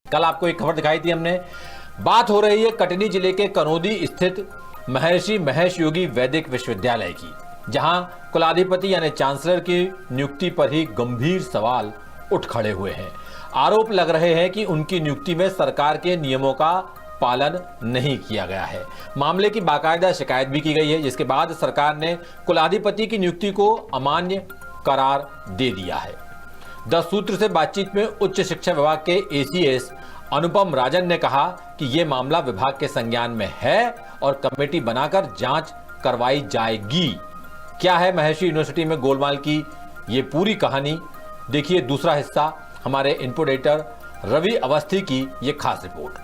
कल आपको एक खबर दिखाई थी हमने, बात हो रही है कटनी जिले के कनौदी स्थित महर्षि महेश योगी वैदिक विश्वविद्यालय की, जहां कुलाधिपति यानी चांसलर की नियुक्ति पर ही गंभीर सवाल उठ खड़े हुए हैं। आरोप लग रहे हैं कि उनकी नियुक्ति में सरकार के नियमों का पालन नहीं किया गया है। मामले की बाकायदा शिकायत भी की गई है, जिसके बाद सरकार ने कुलाधिपति की नियुक्ति को अमान्य करार दे दिया है। 10 सूत्र से बातचीत में उच्च शिक्षा विभाग के एसीएस अनुपम राजन ने कहा कि यह मामला विभाग के संज्ञान में है और कमेटी बनाकर जांच करवाई जाएगी। क्या है महर्षि यूनिवर्सिटी में गोलमाल की ये पूरी कहानी, देखिए दूसरा हिस्सा हमारे इनपुट एडिटर रवि अवस्थी की ये खास रिपोर्ट।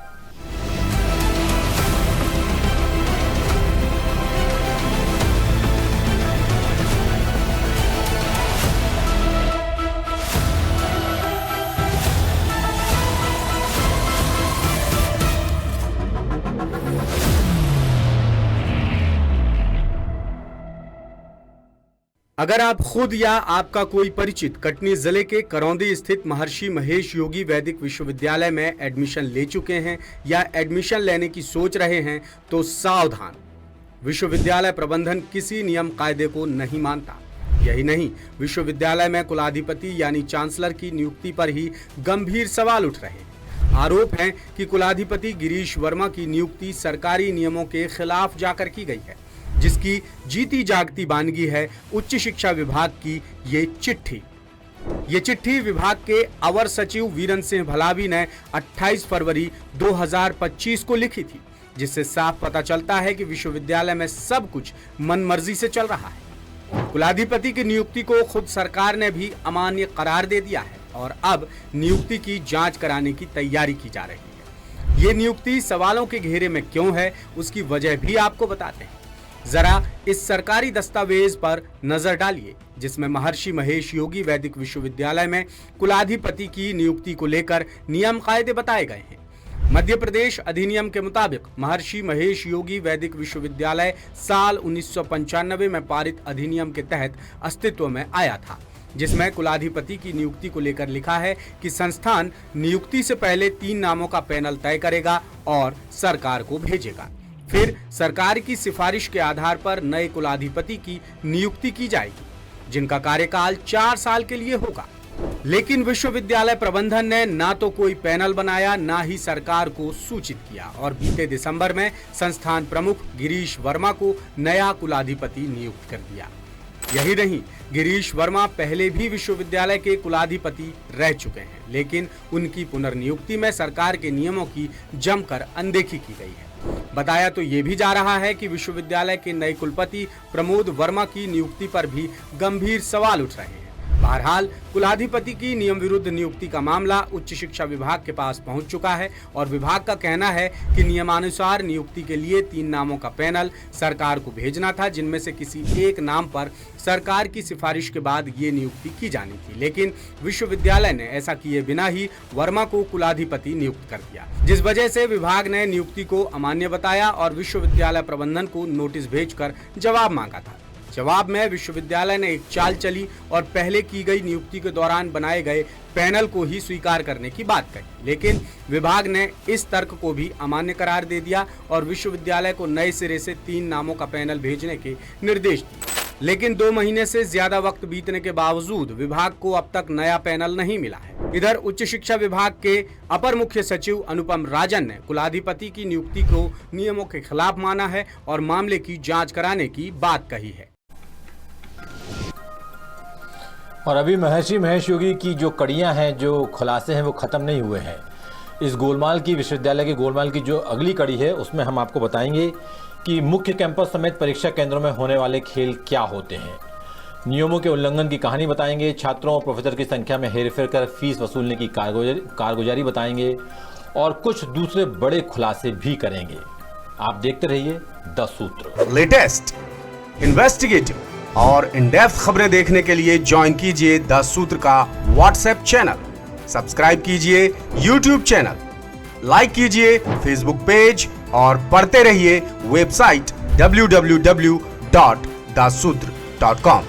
अगर आप खुद या आपका कोई परिचित कटनी जिले के करौंदी स्थित महर्षि महेश योगी वैदिक विश्वविद्यालय में एडमिशन ले चुके हैं या एडमिशन लेने की सोच रहे हैं तो सावधान, विश्वविद्यालय प्रबंधन किसी नियम कायदे को नहीं मानता। यही नहीं, विश्वविद्यालय में कुलाधिपति यानी चांसलर की नियुक्ति पर ही गंभीर सवाल उठ रहे हैं। आरोप है कि कुलाधिपति गिरीश वर्मा की नियुक्ति सरकारी नियमों के खिलाफ जाकर की गई है, जिसकी जीती जागती बानगी है उच्च शिक्षा विभाग की ये चिट्ठी विभाग के अवर सचिव वीरेंद्र सिंह भलावी ने 28 फरवरी 2025 को लिखी थी, जिससे साफ पता चलता है कि विश्वविद्यालय में सब कुछ मनमर्जी से चल रहा है। कुलाधिपति की नियुक्ति को खुद सरकार ने भी अमान्य करार दे दिया है और अब नियुक्ति की जांच कराने की तैयारी की जा रही है। ये नियुक्ति सवालों के घेरे में क्यों है, उसकी वजह भी आपको बताते हैं। जरा इस सरकारी दस्तावेज पर नजर डालिए, जिसमें महर्षि महेश योगी वैदिक विश्वविद्यालय में कुलाधिपति की नियुक्ति को लेकर नियम कायदे बताए गए हैं। मध्य प्रदेश अधिनियम के मुताबिक महर्षि महेश योगी वैदिक विश्वविद्यालय साल 1995 में पारित अधिनियम के तहत अस्तित्व में आया था, जिसमें कुलाधिपति की नियुक्ति को लेकर लिखा है कि संस्थान नियुक्ति से पहले 3 नामों का पैनल तय करेगा और सरकार को भेजेगा। फिर सरकार की सिफारिश के आधार पर नए कुलाधिपति की नियुक्ति की जाएगी, जिनका कार्यकाल 4 साल के लिए होगा। लेकिन विश्वविद्यालय प्रबंधन ने ना तो कोई पैनल बनाया, ना ही सरकार को सूचित किया और बीते दिसंबर में संस्थान प्रमुख गिरीश वर्मा को नया कुलाधिपति नियुक्त कर दिया। यही नहीं, गिरीश वर्मा पहले भी विश्वविद्यालय के कुलाधिपति रह चुके हैं, लेकिन उनकी पुनर्नियुक्ति में सरकार के नियमों की जमकर अनदेखी की गई है। बताया तो ये भी जा रहा है कि विश्वविद्यालय के नए कुलपति प्रमोद वर्मा की नियुक्ति पर भी गंभीर सवाल उठ रहे हैं। बहरहाल कुलाधिपति की नियम विरुद्ध नियुक्ति का मामला उच्च शिक्षा विभाग के पास पहुंच चुका है और विभाग का कहना है कि नियमानुसार नियुक्ति के लिए 3 नामों का पैनल सरकार को भेजना था, जिनमें से किसी एक नाम पर सरकार की सिफारिश के बाद ये नियुक्ति की जानी थी। लेकिन विश्वविद्यालय ने ऐसा किए बिना ही वर्मा को कुलाधिपति नियुक्त कर दिया, जिस वजह से विभाग ने नियुक्ति को अमान्य बताया और विश्वविद्यालय प्रबंधन को नोटिस भेजकर जवाब मांगा था। जवाब में विश्वविद्यालय ने एक चाल चली और पहले की गई नियुक्ति के दौरान बनाए गए पैनल को ही स्वीकार करने की बात कही, लेकिन विभाग ने इस तर्क को भी अमान्य करार दे दिया और विश्वविद्यालय को नए सिरे से 3 नामों का पैनल भेजने के निर्देश दिए। लेकिन 2 महीने से ज्यादा वक्त बीतने के बावजूद विभाग को अब तक नया पैनल नहीं मिला है। इधर उच्च शिक्षा विभाग के अपर मुख्य सचिव अनुपम राजन ने कुलाधिपति की नियुक्ति को नियमों के खिलाफ माना है और मामले की जांच कराने की बात कही है। और अभी महर्षि महेश योगी की जो कड़ियां हैं, जो खुलासे हैं, वो खत्म नहीं हुए हैं। इस गोलमाल की, विश्वविद्यालय की गोलमाल की जो अगली कड़ी है, उसमें हम आपको बताएंगे कि मुख्य कैंपस समेत परीक्षा केंद्रों में होने वाले खेल क्या होते हैं। नियमों के उल्लंघन की कहानी बताएंगे, छात्रों और प्रोफेसर की संख्या में हेरफेर कर फीस वसूलने की कारगुजारी बताएंगे और कुछ दूसरे बड़े खुलासे भी करेंगे। आप देखते रहिए 10 सूत्र। लेटेस्ट, इन्वेस्टिगेटिव और इन डेप्थ खबरें देखने के लिए ज्वाइन कीजिए 10 सूत्र का व्हाट्सएप चैनल, सब्सक्राइब कीजिए यूट्यूब चैनल, लाइक कीजिए फेसबुक पेज और पढ़ते रहिए वेबसाइट www.dasutr.com।